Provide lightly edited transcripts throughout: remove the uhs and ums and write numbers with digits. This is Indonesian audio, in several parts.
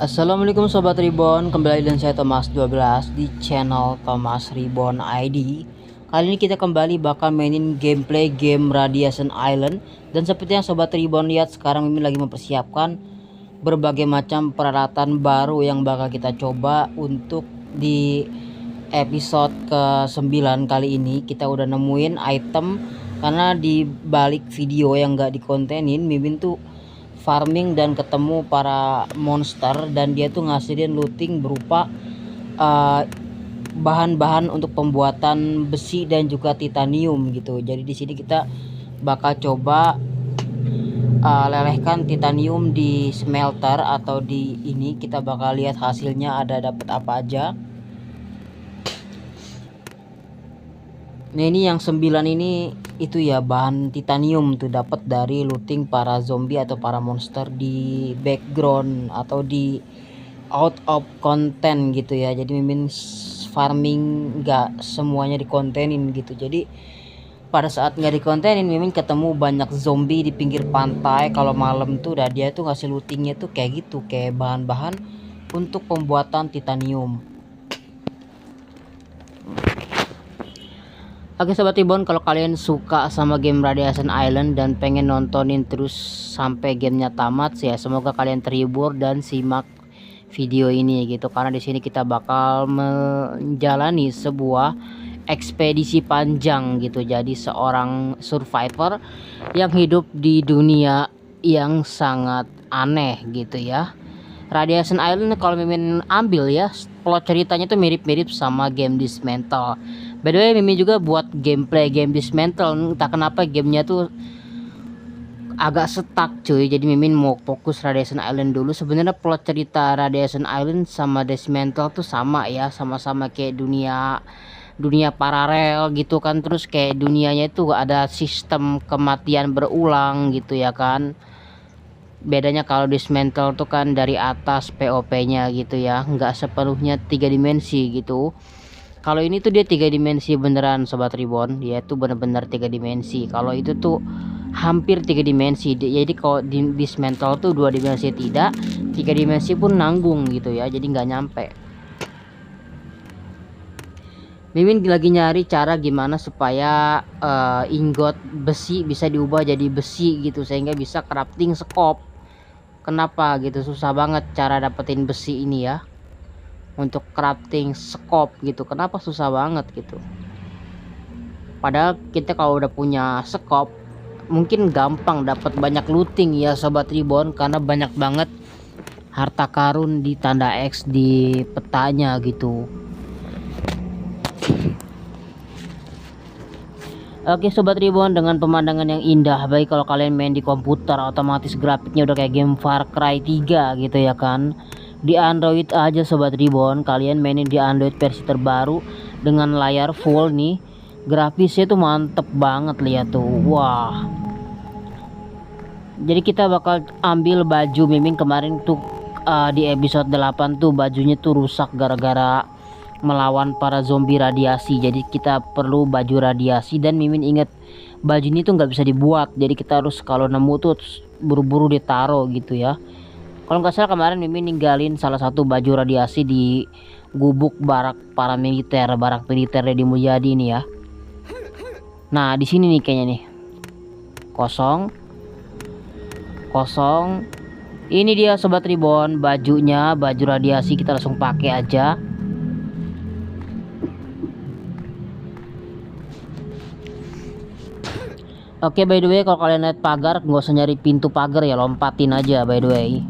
Assalamualaikum Sobat Reborn, kembali dengan saya Thomas 12 di channel Thomas Reborn ID. Kali ini kita kembali bakal mainin gameplay game Radiation Island. Dan seperti yang Sobat Reborn lihat, sekarang Mimin lagi mempersiapkan berbagai macam peralatan baru yang bakal kita coba untuk di episode ke-9 kali ini. Kita udah nemuin item, karena di balik video yang gak dikontenin, Mimin tuh farming dan ketemu para monster, dan dia tuh ngasilin looting berupa bahan-bahan untuk pembuatan besi dan juga titanium gitu. Jadi di sini kita bakal coba lelehkan titanium di smelter, atau di ini kita bakal lihat hasilnya ada dapat apa aja. Nah, ini yang 9 ini itu ya, bahan titanium tuh dapat dari looting para zombie atau para monster di background atau di out of content gitu ya. Jadi Mimin farming nggak semuanya dikontenin gitu. Jadi pada saat nggak dikontenin, Mimin ketemu banyak zombie di pinggir pantai kalau malam tuh, dan dia tuh ngasih lootingnya tuh kayak gitu, kayak bahan-bahan untuk pembuatan titanium. Oke Sobat Reborn, kalau kalian suka sama game Radiation Island dan pengen nontonin terus sampai gamenya tamat ya, semoga kalian terhibur dan simak video ini gitu, karena di sini kita bakal menjalani sebuah ekspedisi panjang gitu. Jadi seorang survivor yang hidup di dunia yang sangat aneh gitu ya. Radiation Island kalau Mimin ambil ya, plot ceritanya tuh mirip-mirip sama game Dismantle. By the way, Mimin juga buat gameplay game Dismantle, entah kenapa gamenya tuh agak stuck cuy. Jadi Mimin mau fokus Radiation Island dulu. Sebenarnya plot cerita Radiation Island sama Dismantle tuh sama ya, sama-sama kayak dunia paralel gitu kan. Terus kayak dunianya itu ada sistem kematian berulang gitu ya kan. Bedanya kalau Dismantle tuh kan dari atas POP-nya gitu ya, nggak sepenuhnya 3 dimensi gitu. Kalau ini tuh dia 3 dimensi beneran Sobat Reborn, dia tuh bener-bener 3 dimensi. Kalau itu tuh hampir 3 dimensi. Jadi kalau di Dismantle tuh 2 dimensi tidak, 3 dimensi pun nanggung gitu ya, jadi nggak nyampe. Mimin lagi nyari cara gimana supaya ingot besi bisa diubah jadi besi gitu, sehingga bisa crafting scope. Kenapa gitu, susah banget cara dapetin besi ini ya, untuk crafting scope gitu. Kenapa susah banget gitu, padahal kita kalau udah punya scope mungkin gampang dapat banyak looting ya Sobat Reborn, karena banyak banget harta karun di tanda X di petanya gitu. Oke Sobat Reborn, dengan pemandangan yang indah, baik kalau kalian main di komputer otomatis grafiknya udah kayak game Far Cry 3 gitu ya kan. Di Android aja Sobat Reborn, kalian mainin di Android versi terbaru dengan layar full nih, grafisnya tuh mantep banget, lihat tuh. Wah, jadi kita bakal ambil baju Mimin kemarin tuh di episode 8 tuh bajunya tuh rusak gara-gara melawan para zombie radiasi. Jadi kita perlu baju radiasi, dan Mimin inget baju ini tuh nggak bisa dibuat, jadi kita harus kalau nemu tuh buru-buru ditaruh gitu ya. Kalau nggak salah kemarin Mimin ninggalin salah satu baju radiasi di gubuk barak militer Deddy Mulyadi ini ya. Nah di sini nih kayaknya nih, kosong. Ini dia Sobat Reborn bajunya, baju radiasi, kita langsung pakai aja. Oke, by the way, kalau kalian lihat pagar, nggak usah nyari pintu pagar ya, lompatin aja by the way.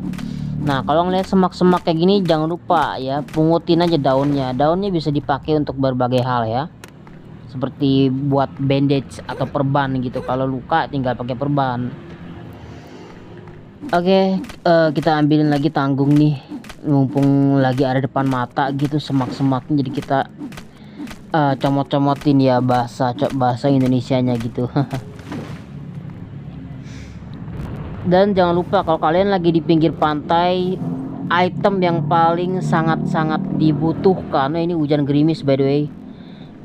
Nah, kalau ngeliat semak-semak kayak gini, jangan lupa ya, pungutin aja daunnya. Daunnya bisa dipakai untuk berbagai hal ya, seperti buat bandage atau perban gitu. Kalau luka tinggal pakai perban. Oke, kita ambilin lagi tanggung nih, mumpung lagi ada depan mata gitu semak-semaknya. Jadi kita comot-comotin ya, bahasa Indonesianya gitu. Dan jangan lupa kalau kalian lagi di pinggir pantai, item yang paling sangat-sangat dibutuhkan, ini hujan gerimis by the way,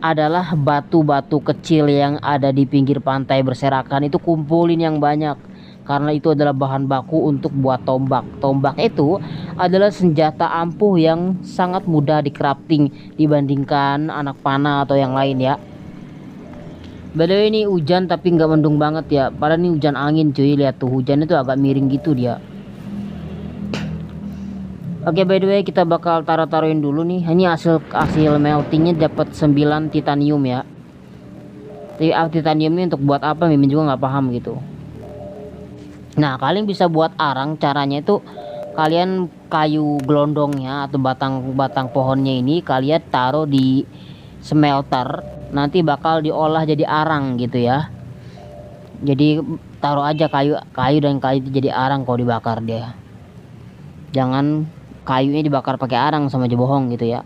adalah batu-batu kecil yang ada di pinggir pantai berserakan. Itu kumpulin yang banyak, karena itu adalah bahan baku untuk buat tombak. Tombak itu adalah senjata ampuh yang sangat mudah di crafting dibandingkan anak panah atau yang lain ya. By the way, ini hujan tapi nggak mendung banget ya, padahal ini hujan angin cuy. Lihat tuh, hujannya tuh agak miring gitu dia. Oke, by the way, kita bakal taruhin dulu nih. Ini hasil meltingnya dapat 9 titanium ya. Titanium ini untuk buat apa Mimin juga nggak paham gitu. Nah, kalian bisa buat arang. Caranya itu kalian kayu gelondongnya atau batang pohonnya ini kalian taruh di smelter, nanti bakal diolah jadi arang gitu ya. Jadi taruh aja kayu dan kayu itu jadi arang kalau dibakar dia. Jangan kayunya dibakar pakai arang, sama aja bohong gitu ya.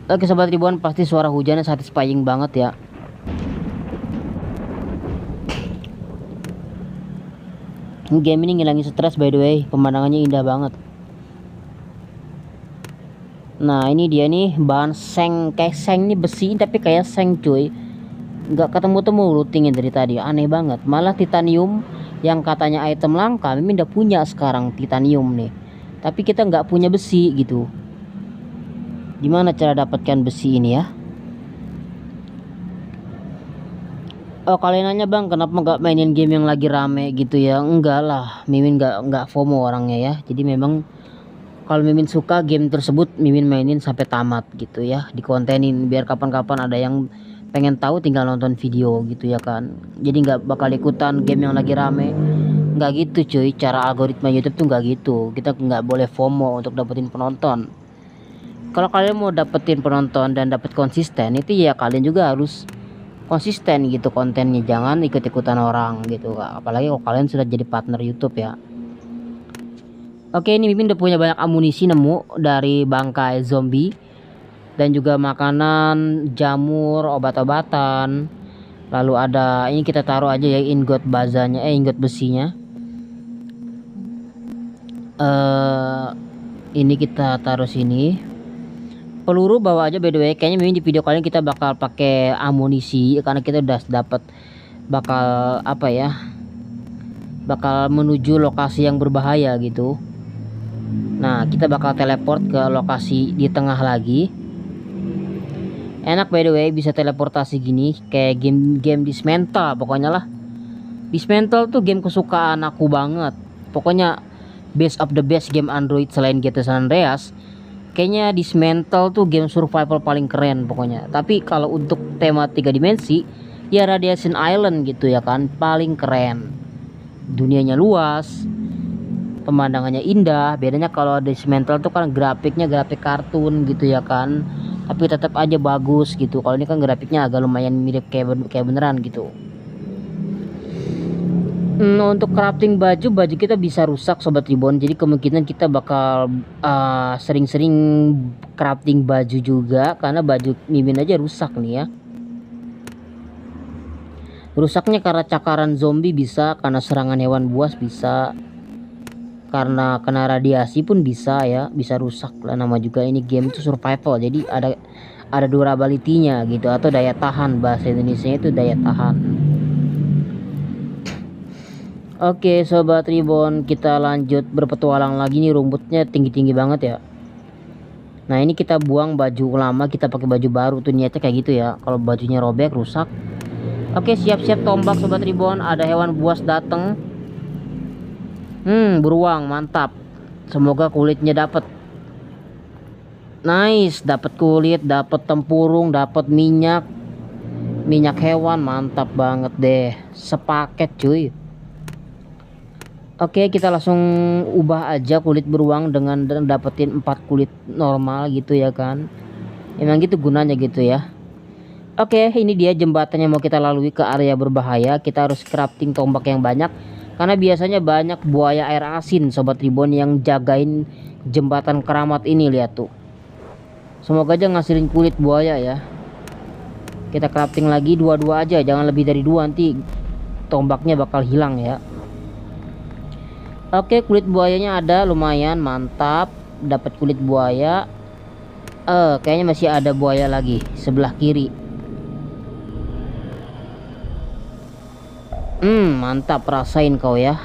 Oke sobat ribuan, pasti suara hujannya satisfying banget ya. Game ini ngilangin stres by the way, pemandangannya indah banget. Nah ini dia nih bahan seng, kayak seng nih besi tapi kayak seng cuy. Nggak ketemu-temu lootingnya dari tadi, aneh banget. Malah titanium yang katanya item langka, Mimin udah punya sekarang titanium nih, tapi kita nggak punya besi gitu. Gimana cara dapatkan besi ini ya? Oh kalian nanya bang kenapa nggak mainin game yang lagi rame gitu ya? Enggak lah, Mimin nggak FOMO orangnya ya. Jadi memang kalau Mimin suka game tersebut, Mimin mainin sampai tamat gitu ya, dikontenin biar kapan-kapan ada yang pengen tahu tinggal nonton video gitu ya kan. Jadi nggak bakal ikutan game yang lagi rame, nggak gitu cuy. Cara algoritma YouTube tuh nggak gitu. Kita nggak boleh FOMO untuk dapetin penonton. Kalau kalian mau dapetin penonton dan dapet konsisten, itu ya kalian juga harus konsisten gitu kontennya, jangan ikut-ikutan orang gitu. Apalagi kalau kalian sudah jadi partner YouTube ya. Oke, ini Mimin udah punya banyak amunisi nemu dari bangkai zombie, dan juga makanan, jamur, obat-obatan. Lalu ada ini, kita taruh aja ya ingot bazanya, ingot besinya. Ini kita taruh sini. Peluru bawa aja by the way. Kayaknya memang di video kalian kita bakal pakai amunisi karena kita udah dapat bakal apa ya? Bakal menuju lokasi yang berbahaya gitu. Nah, kita bakal teleport ke lokasi di tengah lagi. Enak by the way, bisa teleportasi gini kayak game Dismantle pokoknya lah. Dismantle tuh game kesukaan aku banget. Pokoknya best of the best game Android selain GTA San Andreas. Kayaknya Dismantle tuh game survival paling keren pokoknya. Tapi kalau untuk tema 3 dimensi, ya Radiation Island gitu ya kan, paling keren. Dunianya luas, pemandangannya indah. Bedanya kalau Dismantle tuh kan grafiknya grafik kartun gitu ya kan, tapi tetap aja bagus gitu. Kalau ini kan grafiknya agak lumayan mirip kayak beneran gitu. Untuk crafting baju kita bisa rusak sobat Ribbon, jadi kemungkinan kita bakal sering-sering crafting baju juga, karena baju Mimin aja rusak nih ya. Rusaknya karena cakaran zombie bisa, karena serangan hewan buas bisa, karena kena radiasi pun bisa ya, bisa rusak lah. Nama juga ini game itu survival, jadi ada durability-nya gitu, atau daya tahan, bahasa Indonesia itu daya tahan. Oke sobat Ribbon, kita lanjut berpetualang lagi nih. Rumputnya tinggi-tinggi banget ya. Nah ini kita buang baju lama, kita pakai baju baru tuh, niatnya kayak gitu ya. Kalau bajunya robek rusak. Oke, siap-siap tombak sobat Ribbon. Ada hewan buas dateng. Beruang, mantap. Semoga kulitnya dapat. Nice, dapat kulit, dapat tempurung, dapat minyak hewan, mantap banget deh. Sepaket cuy. Oke, kita langsung ubah aja kulit beruang dengan dapetin 4 kulit normal gitu ya kan. Emang gitu gunanya gitu ya. Oke, ini dia jembatan yang mau kita lalui ke area berbahaya. Kita harus crafting tombak yang banyak, karena biasanya banyak buaya air asin sobat Ribbon yang jagain jembatan keramat ini. Lihat tuh, semoga aja ngasilin kulit buaya ya. Kita crafting lagi 2 aja, jangan lebih dari 2, nanti tombaknya bakal hilang ya. Oke, kulit buayanya ada, lumayan mantap. Dapat kulit buaya. Kayaknya masih ada buaya lagi sebelah kiri. Mantap, rasain kau ya.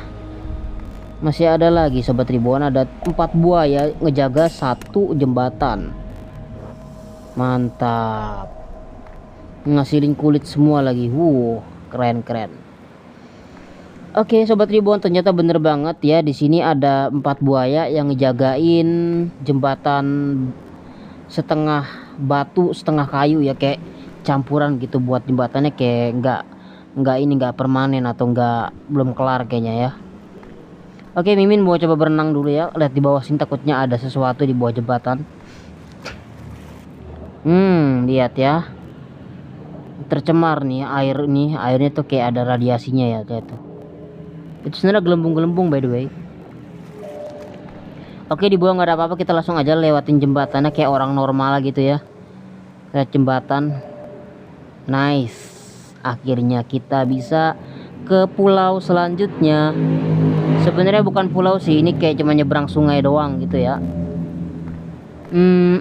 Masih ada lagi sobat ribuan, ada 4 buaya ngejaga satu jembatan. Mantap. Ngasilin kulit semua lagi. Keren. Oke, sobat ribuan, ternyata bener banget ya. Di sini ada 4 buaya yang ngejagain jembatan setengah batu, setengah kayu ya, kayak campuran gitu buat jembatannya, kayak nggak permanen atau belum kelar kayaknya ya. Oke, Mimin mau coba berenang dulu ya. Lihat di bawah sini, takutnya ada sesuatu di bawah jembatan. Lihat ya. Tercemar nih air nih. Airnya tuh kayak ada radiasinya ya, kayak tuh. Itu sebenarnya gelembung-gelembung by the way. Oke, di bawah nggak ada apa-apa, kita langsung aja lewatin jembatannya kayak orang normal gitu ya. Lihat jembatan. Nice. Akhirnya kita bisa ke pulau selanjutnya. Sebenarnya bukan pulau sih, ini kayak cuma nyebrang sungai doang gitu ya.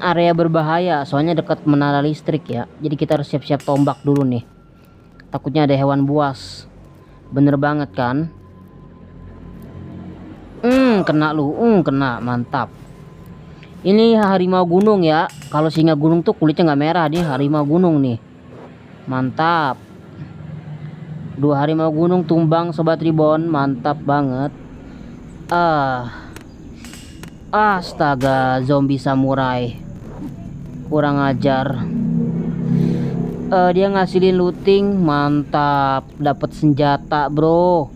Area berbahaya soalnya dekat menara listrik ya. Jadi kita harus siap-siap tombak dulu nih. Takutnya ada hewan buas. Bener banget kan? Kena lu. Kena, mantap. Ini harimau gunung ya. Kalau singa gunung tuh kulitnya nggak merah, nih harimau gunung nih. Mantap. 2 harimau gunung tumbang sobat Ribon, mantap banget. Astaga, zombie samurai kurang ajar. Dia ngasilin looting, mantap, dapat senjata bro,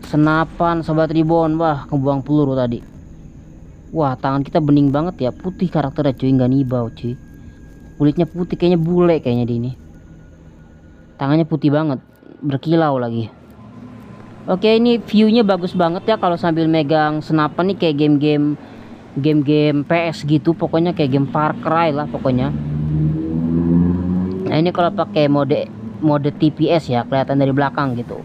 senapan sobat Ribon. Wah, kebuang peluru tadi. Wah, tangan kita bening banget ya, putih karakternya cuy, nggak nibau cuy. Kulitnya putih, kayaknya bule kayaknya di ini. Tangannya putih banget, berkilau lagi. Oke, ini viewnya bagus banget ya kalau sambil megang senapan nih, kayak game-game PS gitu, pokoknya kayak game Far Cry lah pokoknya. Nah, ini kalau pakai mode TPS ya, kelihatan dari belakang gitu.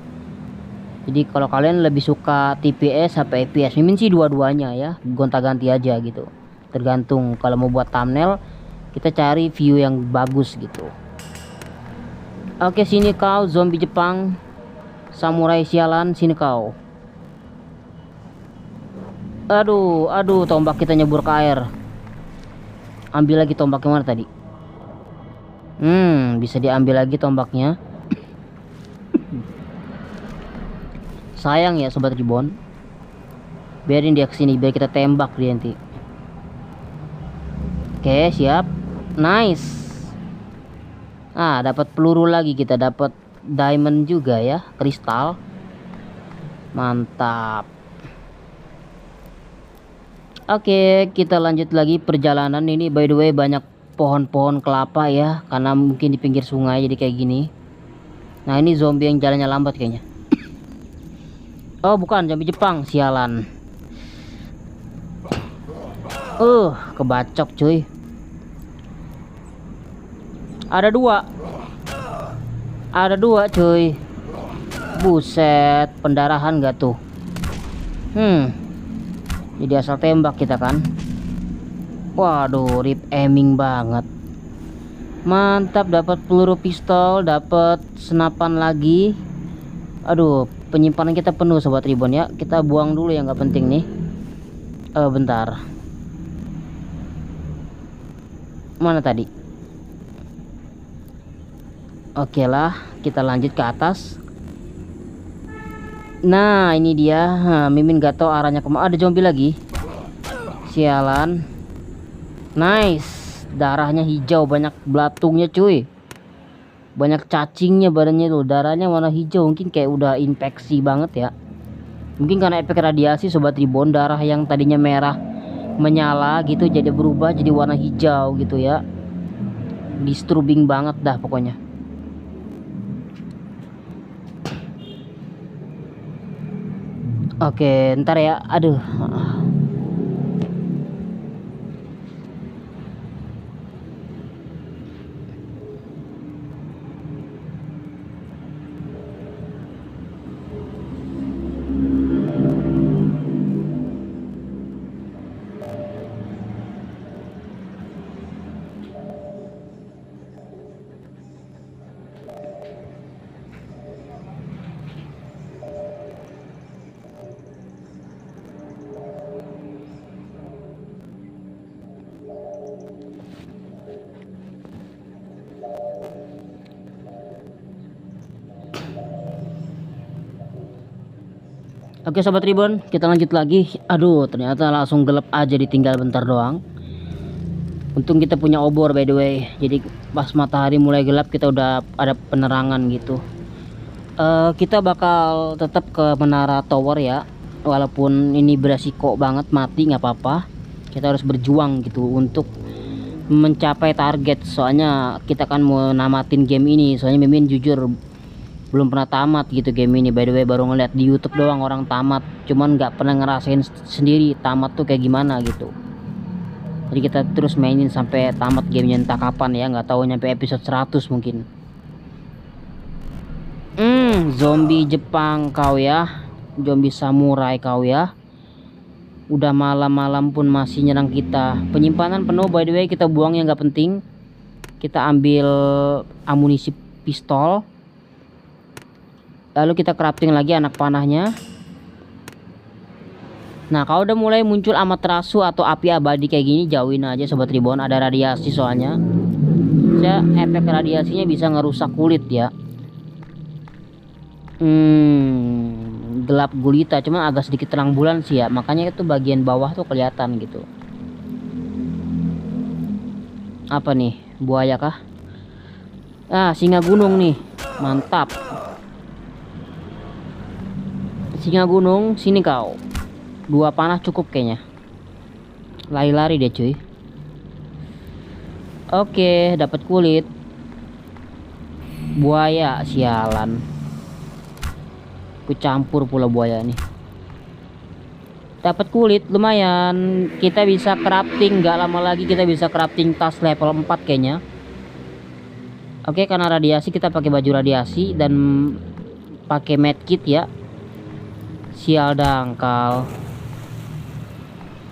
Jadi kalau kalian lebih suka TPS apa FPS, Mimin sih dua-duanya ya, gonta-ganti aja gitu. Tergantung, kalau mau buat thumbnail kita cari view yang bagus gitu. Oke, sini kau zombie Jepang. Samurai sialan, sini kau. Aduh, tombak kita nyebur ke air. Ambil lagi tombaknya, mana tadi? Bisa diambil lagi tombaknya. Sayang ya sobat Ribon. Biarin dia kesini, biar kita tembak dia nanti. Oke, siap. Nice. Dapat peluru lagi, kita dapat diamond juga ya, kristal. Mantap. Oke, kita lanjut lagi perjalanan. Ini by the way banyak pohon-pohon kelapa ya, karena mungkin di pinggir sungai jadi kayak gini. Nah, ini zombie yang jalannya lambat kayaknya. Oh bukan, zombie Jepang, sialan. Kebacok cuy. Ada dua cuy. Buset, pendarahan gak tuh? Jadi asal tembak kita kan. Waduh, rip aiming banget. Mantap, dapat peluru pistol, dapat senapan lagi. Aduh, penyimpanan kita penuh sobat Ribon ya. Kita buang dulu yang nggak penting nih. Bentar. Mana tadi? Oke lah, kita lanjut ke atas. Nah, ini dia. Mimin gak tahu arahnya kemana. Ada zombie lagi. Sialan. Nice. Darahnya hijau, banyak belatungnya cuy. Banyak cacingnya badannya tuh. Darahnya warna hijau, mungkin kayak udah infeksi banget ya. Mungkin karena efek radiasi sobat Ribon. Darah yang tadinya merah menyala gitu jadi berubah jadi warna hijau gitu ya. Disturbing banget dah pokoknya. Oke, ntar ya. Aduh. Oke sobat Tribun, kita lanjut lagi. Aduh, ternyata langsung gelap aja, ditinggal bentar doang. Untung kita punya obor by the way. Jadi pas matahari mulai gelap kita udah ada penerangan gitu. Kita bakal tetap ke menara tower ya. Walaupun ini beresiko banget mati, nggak apa-apa. Kita harus berjuang gitu untuk mencapai target. Soalnya kita kan mau namatin game ini. Soalnya Mimin jujur belum pernah tamat gitu game ini, by the way. Baru ngeliat di YouTube doang orang tamat, cuman nggak pernah ngerasain sendiri tamat tuh kayak gimana gitu. Jadi kita terus mainin sampai tamat gamenya, entah kapan ya, nggak tahu nyampe episode 100 mungkin. Zombie Jepang kau ya, zombie samurai kau ya. Udah malam-malam pun masih nyerang kita. Penyimpanan penuh by the way, kita buang yang nggak penting. Kita ambil amunisi pistol. Lalu kita crafting lagi anak panahnya. Nah kalau udah mulai muncul amaterasu atau api abadi kayak gini, jauhin aja sobat Tribun, ada radiasi soalnya. Ya, efek radiasinya bisa ngerusak kulit ya. Gelap gulita, cuma agak sedikit terang bulan sih ya, makanya itu bagian bawah tuh kelihatan gitu. Apa nih, buaya kah? Singa gunung nih, mantap. Singa gunung, sini kau. 2 panah cukup kayaknya. Lari-lari deh cuy. Oke, dapat kulit. Buaya, sialan. Ku campur pula buaya nih. Dapat kulit lumayan. Kita bisa crafting, nggak lama lagi kita bisa crafting tas level 4 kayaknya. Oke, karena radiasi kita pakai baju radiasi dan pakai medkit ya. Sial dangkal.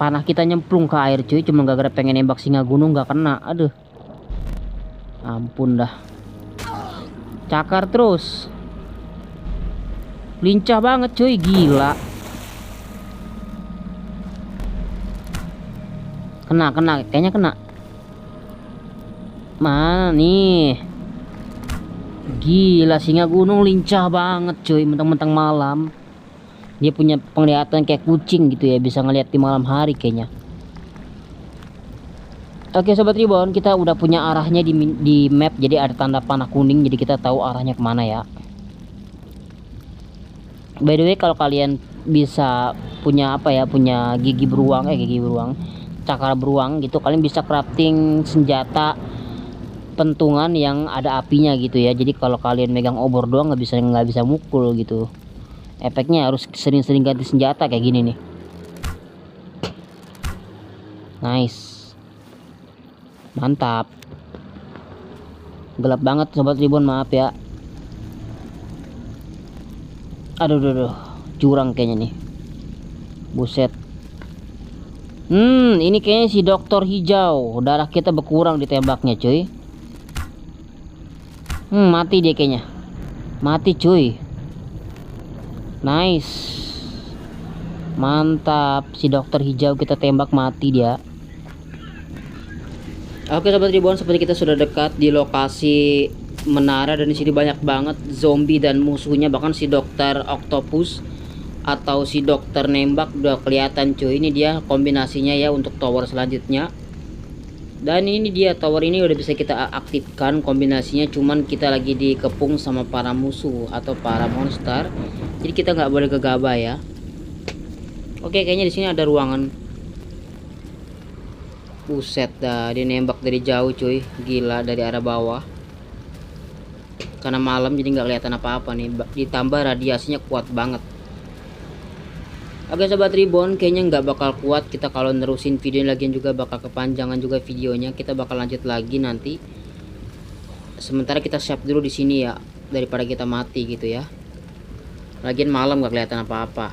Panah kita nyemplung ke air cuy, cuma gara-gara pengen nembak singa gunung nggak kena. Aduh, ampun dah. Cakar terus, lincah banget cuy, gila. Kena kayaknya kena. Mana nih, gila, singa gunung lincah banget cuy. Mentang-mentang malam dia punya penglihatan kayak kucing gitu ya, bisa ngeliat di malam hari kayaknya. Oke sobat Tribun, kita udah punya arahnya di map, jadi ada tanda panah kuning, jadi kita tahu arahnya kemana ya. By the way, kalau kalian bisa punya apa ya, punya gigi beruang, cakar beruang gitu, kalian bisa crafting senjata pentungan yang ada apinya gitu ya. Jadi kalau kalian megang obor doang nggak bisa mukul gitu. Efeknya harus sering-sering ganti senjata kayak gini nih. Nice, mantap. Gelap banget sobat Tribun, maaf ya. Aduh, jurang kayaknya nih. Buset. Ini kayaknya si dokter hijau. Darah kita berkurang ditembaknya cuy. Mati dia kayaknya. Mati cuy. Nice, mantap. Si dokter hijau kita tembak, mati dia. Oke sobat Tribun, seperti kita sudah dekat di lokasi menara, dan di sini banyak banget zombie dan musuhnya. Bahkan si dokter octopus atau si dokter nembak udah kelihatan cuy. Ini dia kombinasinya ya untuk tower selanjutnya. Dan ini dia tower ini udah bisa kita aktifkan kombinasinya, cuman kita lagi dikepung sama para musuh atau para monster. Jadi kita nggak boleh gegabah ya. Oke, kayaknya di sini ada ruangan. Buset dah, dia nembak dari jauh cuy, gila, dari arah bawah. Karena malam jadi nggak kelihatan apa-apa nih. Ditambah radiasinya kuat banget. Oke sobat Tribun, kayaknya nggak bakal kuat kita kalau nerusin video lagi, juga bakal kepanjangan juga videonya. Kita bakal lanjut lagi nanti. Sementara kita save dulu di sini ya, daripada kita mati gitu ya. Lagian malam nggak kelihatan apa-apa.